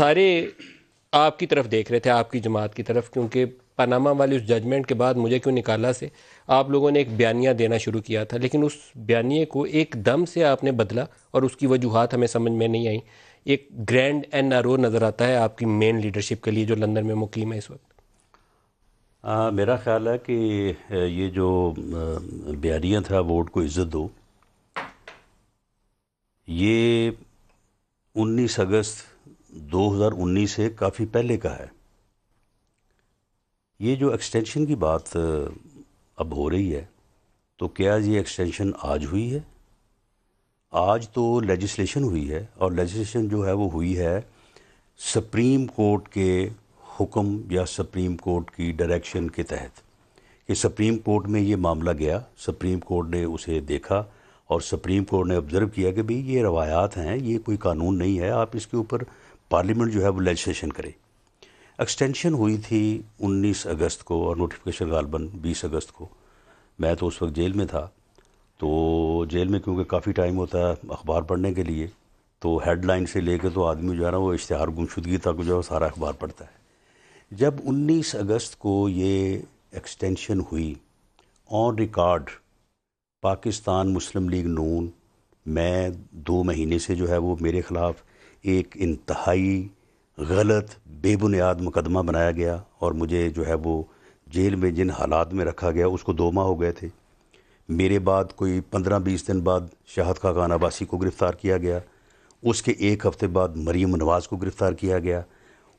سارے آپ کی طرف دیکھ رہے تھے، آپ کی جماعت کی طرف، کیونکہ پاناما والی اس ججمنٹ کے بعد مجھے کیوں نکالا سے آپ لوگوں نے ایک بیانیہ دینا شروع کیا تھا، لیکن اس بیانیے کو ایک دم سے آپ نے بدلا اور اس کی وجوہات ہمیں سمجھ میں نہیں آئیں. ایک گرینڈ NRO نظر آتا ہے آپ کی مین لیڈرشپ کے لیے جو لندن میں مقیم ہے اس وقت. میرا خیال ہے کہ یہ جو بیانیہ تھا ووٹ کو عزت دو، یہ 19 اگست 2019 سے کافی پہلے کا ہے. یہ جو ایکسٹینشن کی بات اب ہو رہی ہے، تو کیا یہ ایکسٹینشن آج ہوئی ہے؟ آج تو لیجسلیشن ہوئی ہے، اور لیجسلیشن جو ہے وہ ہوئی ہے سپریم کورٹ کے حکم یا سپریم کورٹ کی ڈائریکشن کے تحت، کہ سپریم کورٹ میں یہ معاملہ گیا، سپریم کورٹ نے اسے دیکھا اور سپریم کورٹ نے آبزرو کیا کہ بھئی یہ روایات ہیں، یہ کوئی قانون نہیں ہے، آپ اس کے اوپر پارلیمنٹ جو ہے وہ لیجسلیشن کرے. ایکسٹینشن ہوئی تھی 19 اگست کو اور نوٹیفیکیشن غالباً 20 اگست کو. میں تو اس وقت جیل میں تھا، تو جیل میں کیونکہ کافی ٹائم ہوتا ہے اخبار پڑھنے کے لیے، تو ہیڈ لائن سے لے کے تو آدمی جو ہے نا وہ اشتہار گمشدگی تک جو ہے سارا اخبار پڑھتا ہے. جب 19 اگست کو یہ ایکسٹینشن ہوئی، آن ریکارڈ پاکستان مسلم لیگ نون میں 2 مہینے سے جو ہے وہ میرے خلاف ایک انتہائی غلط بے بنیاد مقدمہ بنایا گیا، اور مجھے جو ہے وہ جیل میں جن حالات میں رکھا گیا اس کو 2 ماہ ہو گئے تھے. میرے بعد کوئی 15-20 دن بعد شاہد خاقان عباسی کو گرفتار کیا گیا، اس کے 1 ہفتے بعد مریم نواز کو گرفتار کیا گیا،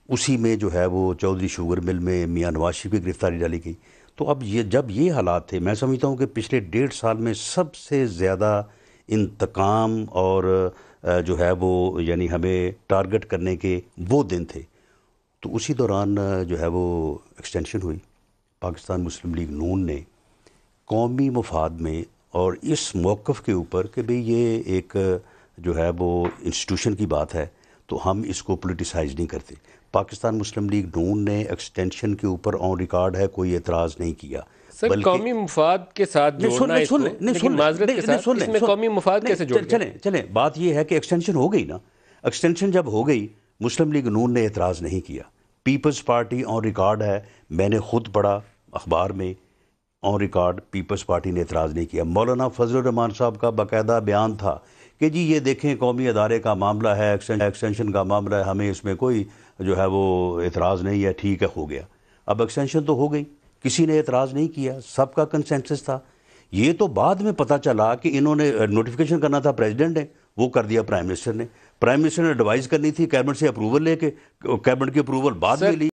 اسی میں جو ہے وہ چودھری شوگر مل میں میاں نواز شریف کی گرفتاری ڈالی گئی. تو اب جب یہ حالات تھے، میں سمجھتا ہوں کہ پچھلے 1.5 سال میں سب سے زیادہ انتقام اور جو ہے وہ یعنی ہمیں ٹارگٹ کرنے کے وہ دن تھے. تو اسی دوران جو ہے وہ ایکسٹینشن ہوئی. پاکستان مسلم لیگ نون نے قومی مفاد میں اور اس موقف کے اوپر کہ بھئی یہ ایک جو ہے وہ انسٹیٹیوشن کی بات ہے، تو ہم اس کو پولیٹیسائز نہیں کرتے. پاکستان مسلم لیگ نون نے ایکسٹینشن کے اوپر آن ریکارڈ ہے کوئی اعتراض نہیں کیا. سر قومی مفاد کے ساتھ جوڑنا اس کو، لیکن معذرت کے ساتھ اس میں قومی مفاد کیسے جوڑ گئے؟ چلیں بات یہ ہے کہ ایکسٹینشن ہو گئی نا. ایکسٹینشن جب ہو گئی، مسلم لیگ نون نے اعتراض نہیں کیا. پیپلز پارٹی آن ریکارڈ ہے، میں نے خود پڑھا اخبار میں، آن ریکارڈ پیپلز پارٹی نے اعتراض نہیں کیا. مولانا فضل الرحمان صاحب کا باقاعدہ بیان تھا کہ جی یہ دیکھیں قومی ادارے کا معاملہ ہے، ایکسٹینشن کا معاملہ ہے، ہمیں اس میں کوئی جو ہے وہ اعتراض نہیں ہے، ٹھیک ہے ہو گیا. اب ایکسٹینشن تو ہو گئی، کسی نے اعتراض نہیں کیا، سب کا کنسنسس تھا. یہ تو بعد میں پتہ چلا کہ انہوں نے نوٹیفیکیشن کرنا تھا پریزیڈنٹ نے، وہ کر دیا پرائم منسٹر نے. پرائم منسٹر نے ایڈوائز کرنی تھی کیبنٹ سے اپروول لے کے، کیبنٹ کی اپروول بعد میں لی.